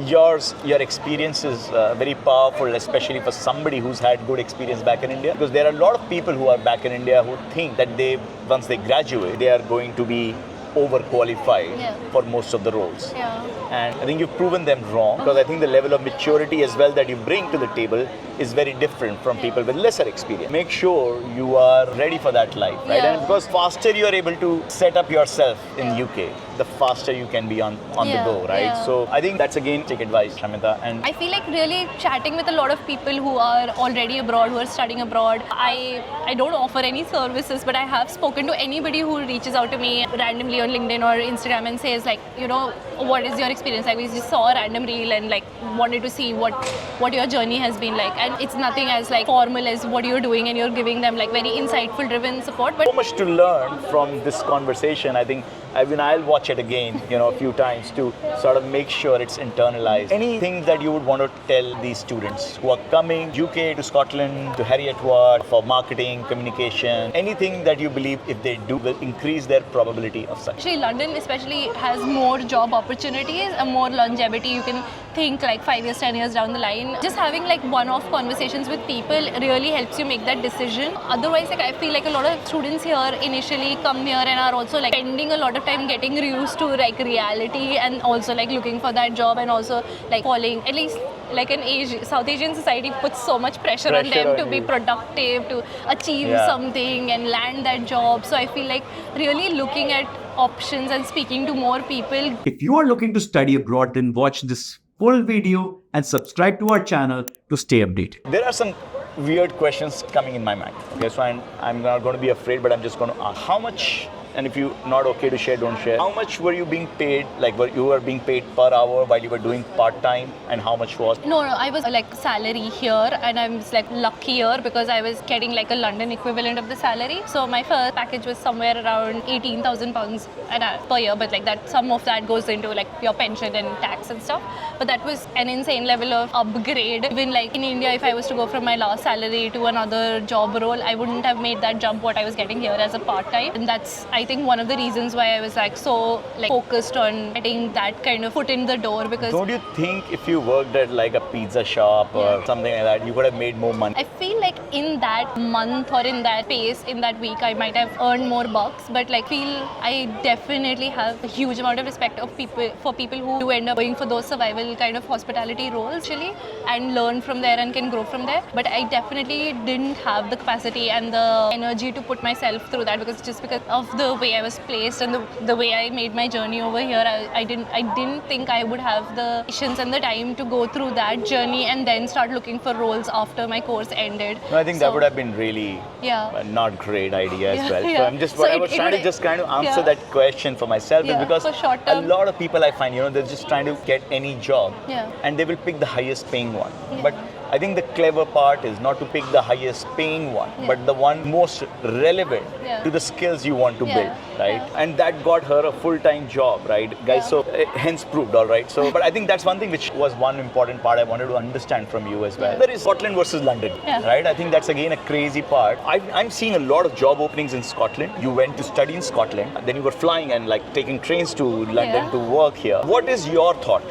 your experience is very powerful, especially for somebody who's had good experience back in India. Because there are a lot of people who are back in India who think that once they graduate, they are going to be overqualified for most of the roles. And I think you've proven them wrong, because I think the level of maturity as well that you bring to the table is very different from people with lesser experience. Make sure you are ready for that life, right? And because faster you are able to set up yourself in UK, the faster you can be on the go, right? So I think that's again take advice, Shamita. And I feel like really chatting with a lot of people who are already abroad, who are studying abroad. I don't offer any services, but I have spoken to anybody who reaches out to me randomly on LinkedIn or Instagram and says like, you know, what is your experience? Like we just saw a random reel and like wanted to see what your journey has been like. And it's nothing as like formal as what you're doing, and you're giving them like very insightful driven support. But so much to learn from this conversation. I think I'll watch it again, a few times to sort of make sure it's internalized. Anything that you would want to tell these students who are coming UK to Scotland, to Heriot-Watt for marketing, communication, anything that you believe if they do will increase their probability of success? Actually, London especially has more job opportunities and more longevity. You can think like 5 years, 10 years down the line. Just having like one-off conversations with people really helps you make that decision. Otherwise, like I feel like a lot of students here initially come here and are also like spending a lot of time getting used to like reality, and also like looking for that job, and also like falling, at least like South Asian society puts so much pressure on them to be productive, to achieve something and land that job. So I feel like really looking at options and speaking to more people. If you are looking to study abroad, then watch this full video and subscribe to our channel to stay updated. There are some weird questions coming in my mind. Okay, so I'm not going to be afraid, but I'm just going to ask how much. And if you're not okay to share, don't share. How much were you being paid? Like, you were being paid per hour while you were doing part-time, and how much was? No, I was like salary here, and I was like luckier because I was getting like a London equivalent of the salary. So my first package was somewhere around £18,000 per year, but like that, some of that goes into like your pension and tax and stuff. But that was an insane level of upgrade. Even like in India, if I was to go from my last salary to another job role, I wouldn't have made that jump what I was getting here as a part-time. And that's, I think, one of the reasons why I was like so like focused on getting that kind of foot in the door. Because don't you think if you worked at like a pizza shop or something like that, you could have made more money? I feel like in that month or in that pace, in that week, I might have earned more bucks. But like I definitely have a huge amount of respect for people who do end up going for those survival kind of hospitality roles actually, and learn from there and can grow from there. But I definitely didn't have the capacity and the energy to put myself through that, because of the way I was placed and the way I made my journey over here, I didn't think I would have the patience and the time to go through that journey and then start looking for roles after my course ended. No, I think that would have been really not great idea as well. So I'm just I was trying to just kind of answer that question for myself, is because a lot of people I find, they're just trying to get any job and they will pick the highest paying one. But I think the clever part is not to pick the highest paying one, but the one most relevant to the skills you want to build, right? And that got her a full-time job, right, guys? So hence proved, all right? So, but I think that's one thing which was one important part I wanted to understand from you as well. There is Scotland versus London, right? I think that's again a crazy part. I'm seeing a lot of job openings in Scotland. You went to study in Scotland, then you were flying and like taking trains to London to work here. What is your thought?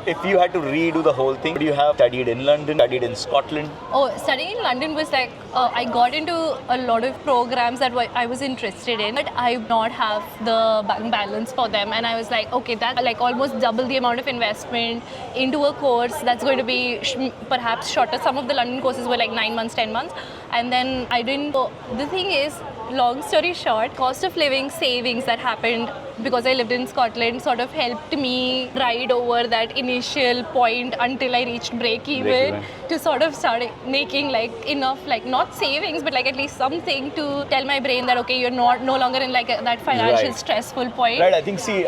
If you had to redo the whole thing, would you have studied in London, studied in Scotland? Oh, studying in London was like, I got into a lot of programs that I was interested in, but I did not have the bank balance for them. And I was like, okay, that's like almost double the amount of investment into a course that's going to be perhaps shorter. Some of the London courses were like 9 months, 10 months. And then I didn't go. The thing is, long story short, cost of living savings that happened because I lived in Scotland sort of helped me ride over that initial point until I reached break even to sort of start making like enough, like not savings, but like at least something to tell my brain that okay, you're no longer in like that financial stressful point. Right. I think these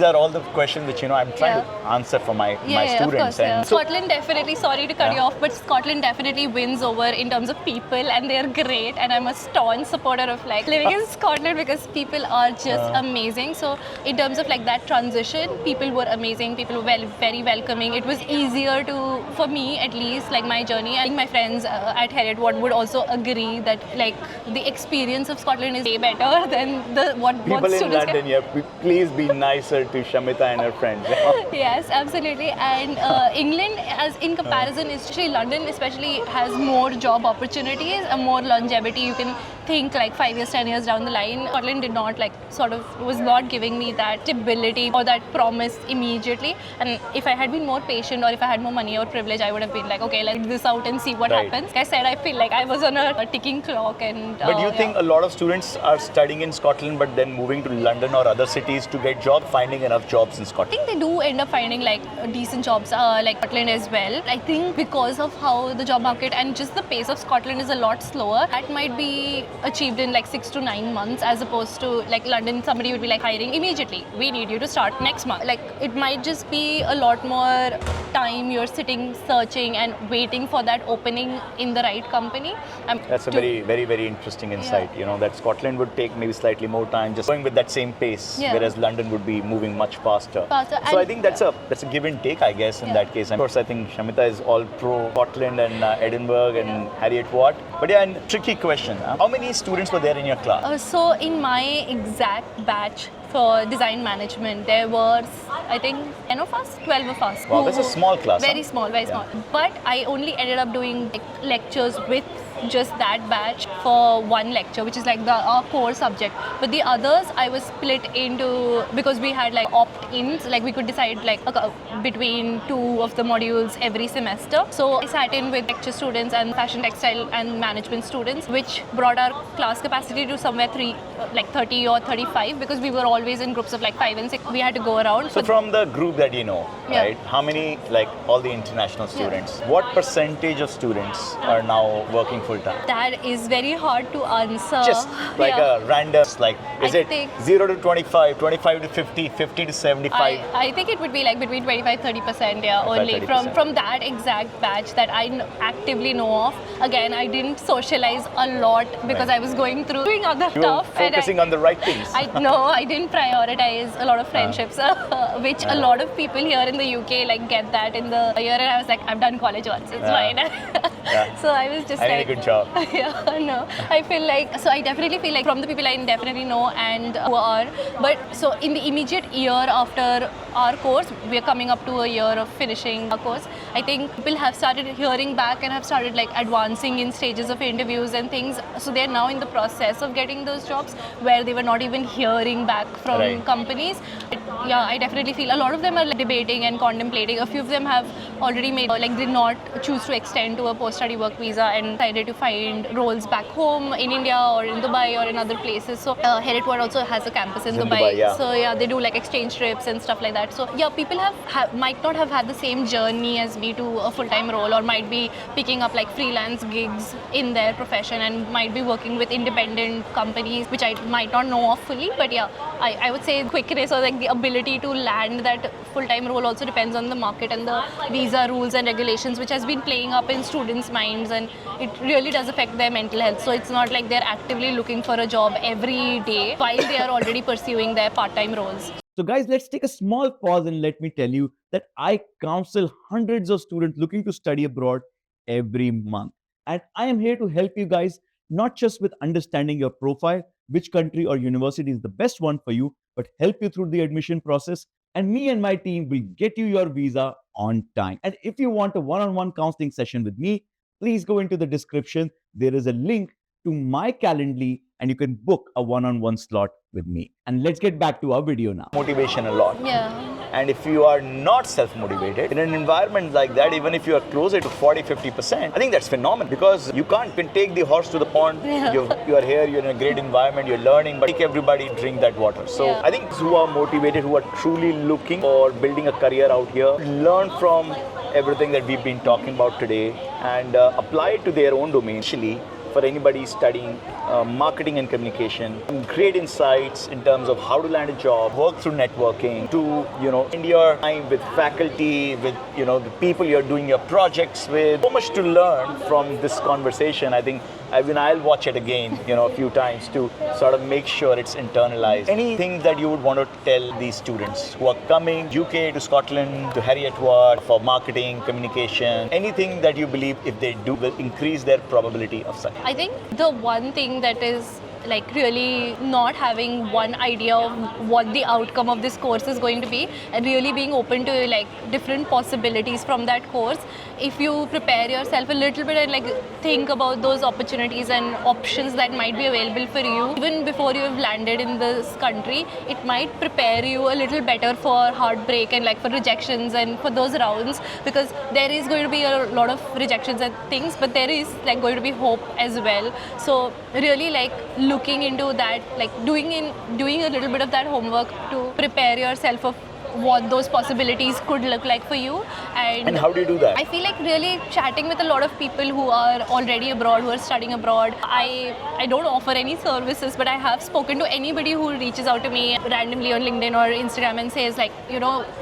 are all the questions which I'm trying to answer for my students. And Scotland definitely, sorry to cut you off, but Scotland definitely wins over in terms of people, and they're great. And I'm a staunch supporter of like living in Scotland because people are just amazing. So in terms of like that transition, people were amazing. People were very welcoming. It was easier for me at least, like my journey. I think my friends at Heriot-Watt would also agree that like the experience of Scotland is way better than what people in students London. Yeah, please be nicer to Shamita and her friends. Yes, absolutely. And England, as in comparison, especially London, especially has more job opportunities and more longevity. You can think like 5 years, 10 years down the line. Scotland did not was not giving me that stability or that promise immediately. And if I had been more patient, or if I had more money or privilege, I would have been like, okay, let's do this out and see what happens. Like I said, I feel like I was on a ticking clock. And but do you think a lot of students are studying in Scotland but then moving to London or other cities to get jobs, finding enough jobs in Scotland? I think they do end up finding like decent jobs like Scotland as well. I think because of how the job market and just the pace of Scotland is a lot slower, that might be achieved in like 6 to 9 months, as opposed to like London, somebody would be like hiring immediately. We need you to start next month. Like it might just be a lot more time you're sitting, searching and waiting for that opening in the right company. That's a very interesting insight. You know, that Scotland would take maybe slightly more time, just going with that same pace, whereas London would be moving much faster. So I think that's a give and take, I guess, in that case. And of course, I think Shamita is all pro Scotland and Edinburgh and Heriot-Watt. But yeah, and tricky question. How many students were there in your class? So in my exact batch for design management, there was, I think, 10 of us, 12 of us. Wow, that's a small class. Very small, very small. But I only ended up doing lectures with just that batch for one lecture, which is like our core subject. But the others, I was split into, because we had like opt-ins, like we could decide like between 2 of the modules every semester. So I sat in with lecture students and fashion, textile and management students, which brought our class capacity to somewhere 30 or 35, because we were always in groups of like 5 and 6. We had to go around. So from the group that you know, right, how many, like all the international students, what percentage of students are now working full time? That is very hard to answer. Just like a random, like, is it 0 to 25, 25 to 50, 50 to 75? I think it would be like between 25-30%, only 30%. from that exact batch that I actively know of. Again, I didn't socialize a lot because I was doing other stuff. Focusing on the right things. I didn't prioritize a lot of friendships, which a lot of people here in the UK like get that in the year, and I was like, I've done college once, it's fine. So I was just I did a good job. I feel like, so I definitely feel like from the people I definitely know and who are, but so in the immediate year after our course, we're coming up to a year of finishing our course. I think people have started hearing back and have started like advancing in stages of interviews and things. So they're now in the process of getting those jobs where they were not even hearing back from companies. I definitely feel a lot of them are like debating and contemplating. A few of them have already made, like, did not choose to extend to a post-study work visa and decided to find roles back home in India or in Dubai or in other places. So Heriot-Watt also has a campus in Dubai. So they do like exchange trips and stuff like that. So people might not have had the same journey as me to a full-time role, or might be picking up like freelance gigs in their profession and might be working with independent companies, which I might not know of fully. But I would say quickness or like the ability to land that full-time role also depends on the market and the visa rules and regulations, which has been playing up in students' minds, and it really does affect their mental health. So it's not like they're actively looking for a job every day while they are already pursuing their part-time roles. So guys, let's take a small pause and let me tell you that I counsel hundreds of students looking to study abroad every month. And I am here to help you guys, not just with understanding your profile, which country or university is the best one for you, but help you through the admission process. And me and my team will get you your visa on time. And if you want a one-on-one counseling session with me, please go into the description. There is a link to my Calendly and you can book a one-on-one slot with me. And let's get back to our video now. Motivation a lot. Yeah. And if you are not self-motivated, in an environment like that, even if you are closer to 40-50%, I think that's phenomenal, because you can take the horse to the pond. You are here, you're in a great environment, you're learning, but make everybody drink that water. So I think those who are motivated, who are truly looking for building a career out here, learn from everything that we've been talking about today and apply it to their own domain. Actually, for anybody studying marketing and communication, great insights in terms of how to land a job, work through networking, to spend your time with faculty, with the people you're doing your projects with. So much to learn from this conversation. I think I'll watch it again, a few times to sort of make sure it's internalized. Anything that you would want to tell these students who are coming UK to Scotland, to Heriot-Watt for marketing, communication, anything that you believe if they do will increase their probability of success? I think the one thing that is like really not having one idea of what the outcome of this course is going to be, and really being open to like different possibilities from that course. If you prepare yourself a little bit and like think about those opportunities and options that might be available for you even before you have landed in this country, it might prepare you a little better for heartbreak and like for rejections and for those rounds, because there is going to be a lot of rejections and things, but there is like going to be hope as well. So really like looking into that, like doing a little bit of that homework to prepare yourself of what those possibilities could look like for you. And how do you do that? I feel like really chatting with a lot of people who are already abroad, who are studying abroad. I don't offer any services, but I have spoken to anybody who reaches out to me randomly on LinkedIn or Instagram and says like,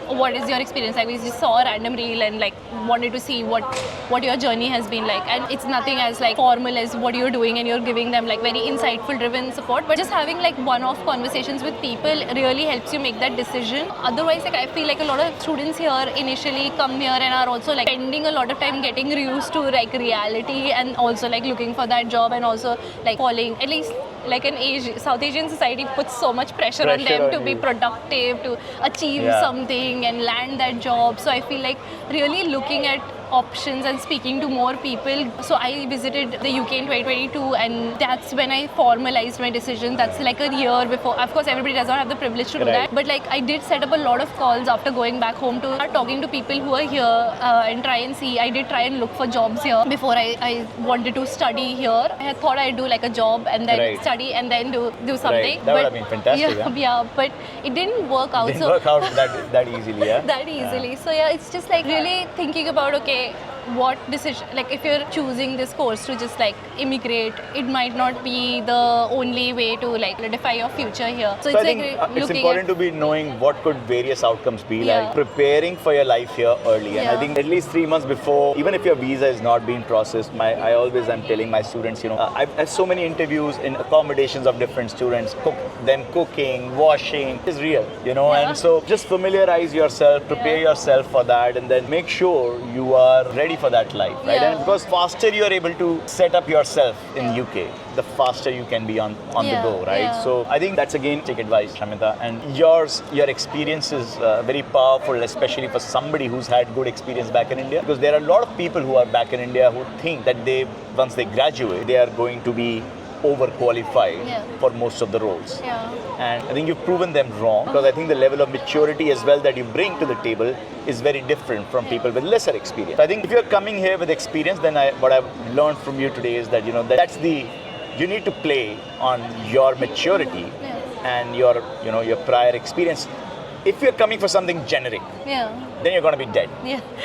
what is your experience like? We just saw a random reel and like wanted to see what your journey has been like. And it's nothing as like formal as what you're doing, and you're giving them like very insightful driven support, but just having like one-off conversations with people really helps you make that decision. Otherwise, like I feel like a lot of students here initially come here and are also like spending a lot of time getting used to like reality and also like looking for that job, and also like falling, at least like South Asian society puts so much pressure on them to be productive, to achieve something and land that job. So I feel like really looking at options and speaking to more people. So I visited the UK in 2022, and that's when I formalized my decision. That's like a year before. Of course, everybody does not have the privilege to do that, but like I did set up a lot of calls after going back home to start talking to people who are here and try and see. I did try and look for jobs here before I wanted to study here. I had thought I'd do like a job and then study and then do something. That would have been fantastic. Yeah, but it didn't work out. It didn't work out that easily, yeah? That easily. So yeah, it's just like really thinking about, okay, what decision, like if you're choosing this course to just like immigrate, it might not be the only way to like solidify your future here. So it's I think it's important to be knowing what could various outcomes be, like preparing for your life here early. And I think at least 3 months before, even if your visa is not being processed, I always am telling my students, I've had so many interviews in accommodations of different students, them cooking, washing is real, and so just familiarize yourself, prepare yourself for that, and then make sure you are ready for that life, right? And because faster you are able to set up yourself in UK, the faster you can be on the go, right? So I think that's again take advice, Shamita, and your experience is very powerful, especially for somebody who's had good experience back in India, because there are a lot of people who are back in India who think that once they graduate, they are going to be overqualified for most of the roles. And I think you've proven them wrong, because I think the level of maturity as well that you bring to the table is very different from people with lesser experience. So I think if you're coming here with experience, then what I've learned from you today is that you need to play on your maturity and your prior experience. If you're coming for something generic, then you're going to be dead.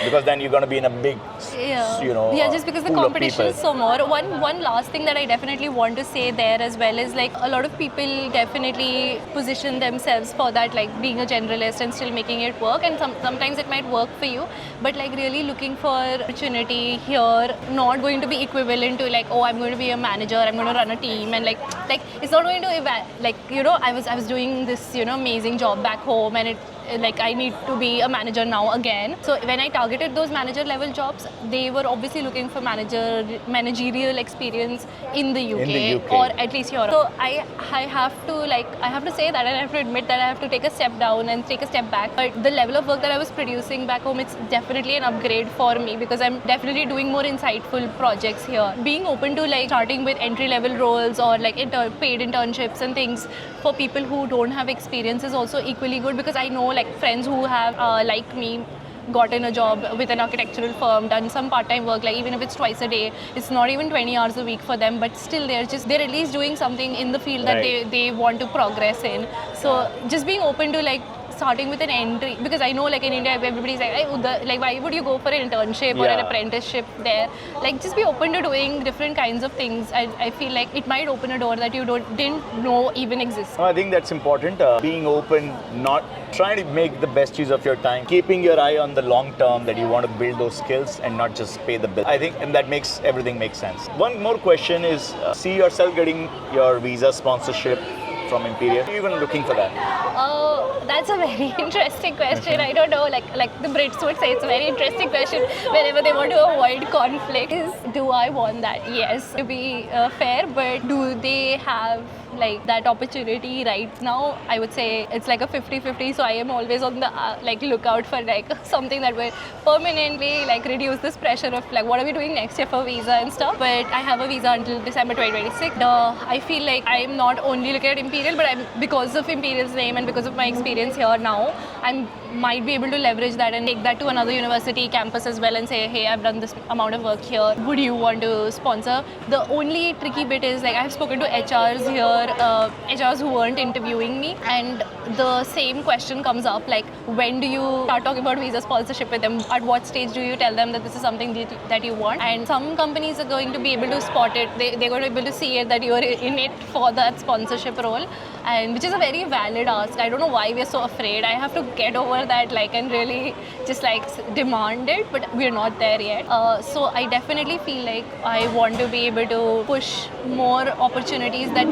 Because then you're going to be in a big, just because the competition is so more. One last thing that I definitely want to say there as well is like a lot of people definitely position themselves for that, like being a generalist and still making it work. And sometimes it might work for you, but like really looking for opportunity here, not going to be equivalent to like, oh, I'm going to be a manager, I'm going to run a team, and like it's not going to I was doing this amazing job back home, and I need to be a manager now again. So when I targeted those manager level jobs, they were obviously looking for managerial experience in the UK or at least Europe. So I have to say that, and I have to admit that I have to take a step down and take a step back. But the level of work that I was producing back home, it's definitely an upgrade for me, because I'm definitely doing more insightful projects here. Being open to like starting with entry level roles or like paid internships and things for people who don't have experience is also equally good, because I know like friends who have like me gotten a job with an architectural firm, done some part-time work, like even if it's twice a day, it's not even 20 hours a week for them, but still they're at least doing something in the field that they want to progress in. So just being open to like starting with an entry, because I know like in India everybody's like, like why would you go for an internship or an apprenticeship there? Like just be open to doing different kinds of things. I feel like it might open a door that you didn't know even exists. I think that's important. Being open, not trying to make the best use of your time, keeping your eye on the long term, that you want to build those skills and not just pay the bill. I think, and that makes everything make sense. One more question is, see yourself getting your visa sponsorship from Imperial? Are you even looking for that? That's a very interesting question. I don't know, like the Brits would say, it's a very interesting question whenever they want to avoid conflict. Do I want that? Yes, to be fair, but do they have like that opportunity right now? I would say it's like a 50-50, so I am always on the like lookout for like something that will permanently like reduce this pressure of like what are we doing next year for visa and stuff. But I have a visa until December 2026. I feel like I'm not only looking at Imperial, but because of Imperial's name and because of my experience here now, I might be able to leverage that and take that to another university campus as well and say, hey, I've done this amount of work here, would you want to sponsor? The only tricky bit is like I've spoken to HRs here, HRs who weren't interviewing me, and the same question comes up, like when do you start talking about visa sponsorship with them? At what stage do you tell them that this is something that you want? And some companies are going to be able to spot it. They're going to be able to see it, that you're in it for that sponsorship role, and which is a very valid ask. I don't know why we're so afraid. I have to get over that like and really just like demand it, but we're not there yet. So I definitely feel like I want to be able to push more opportunities that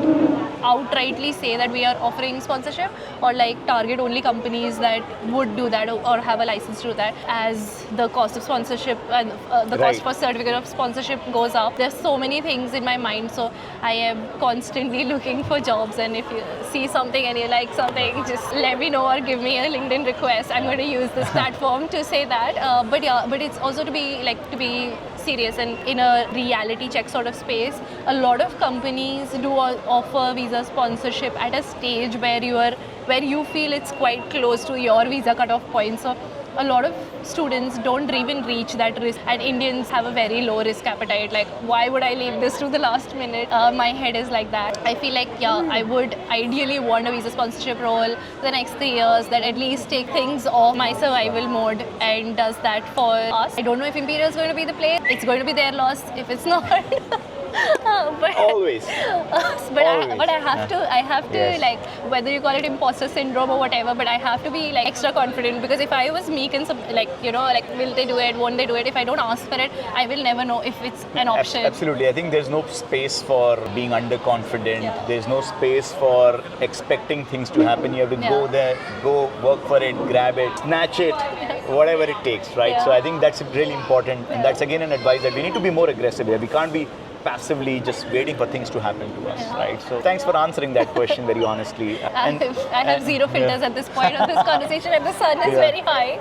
outrightly say that we are offering sponsorship, or like target only companies that would do that or have a license to do that. As the cost of sponsorship and the cost for certificate of sponsorship goes up, there's so many things in my mind, so I am constantly looking for jobs. And if you see something and you like something, just let me know or give me a LinkedIn request. I'm going to use this platform to say that. But it's also to be serious and in a reality check sort of space. A lot of companies do offer visa sponsorship at a stage where you feel it's quite close to your visa cutoff point. So a lot of students don't even reach that risk, and Indians have a very low risk appetite. Like, why would I leave this to the last minute? My head is like that. I feel like, I would ideally want a visa sponsorship role the next 3 years that at least take things off my survival mode and does that for us. I don't know if Imperial is going to be the place. It's going to be their loss if it's not. But always. But I have to yes. Like, whether you call it imposter syndrome or whatever, but I have to be like extra confident, because if I was meek and like will they do it, won't they do it, if I don't ask for it, I will never know if it's an option. Absolutely. I think there's no space for being underconfident. Yeah. There's no space for expecting things to happen. You have to go there, go work for it, grab it, snatch it, whatever it takes, right? Yeah. So I think that's really important, and that's again an advice that we need to be more aggressive here. We can't be passively just waiting for things to happen to us, right? So thanks for answering that question very honestly. I have zero filters at this point of this conversation, and the sun is very high.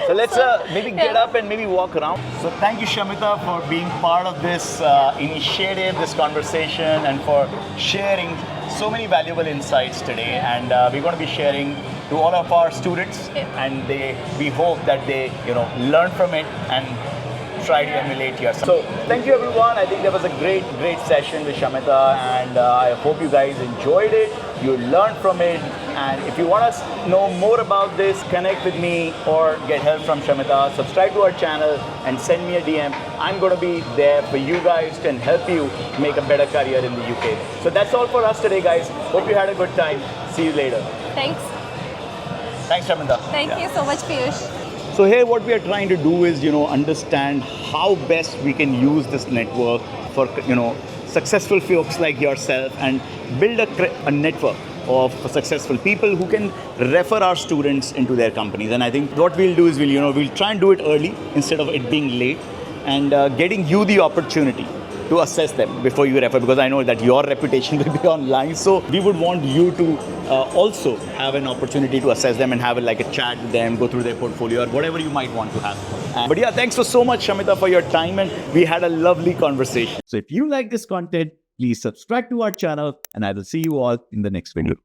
So let's maybe get up and maybe walk around. So thank you, Shamita, for being part of this initiative, this conversation, and for sharing so many valuable insights today. And we're going to be sharing to all of our students, and we hope that they learn from it and try to emulate yourself. So thank you everyone. I think that was a great session with Shamita, and I hope you guys enjoyed it, you learned from it. And if you want to know more about this, connect with me or get help from Shamita, subscribe to our channel and send me a DM. I'm going to be there for you guys to help you make a better career in the UK. So that's all for us today, guys. Hope you had a good time. See you later. Thanks. Thanks, Shamita. Thank you so much, Piyush. So here what we are trying to do is, understand how best we can use this network for, successful folks like yourself, and build a network of successful people who can refer our students into their companies. And I think what we'll do is we'll try and do it early instead of it being late, and getting you the opportunity to assess them before you refer, because I know that your reputation will be online. So we would want you to also have an opportunity to assess them and have a chat with them, go through their portfolio or whatever you might want to have. But thanks so much, Shamita, for your time, and we had a lovely conversation. So if you like this content, please subscribe to our channel, and I will see you all in the next video.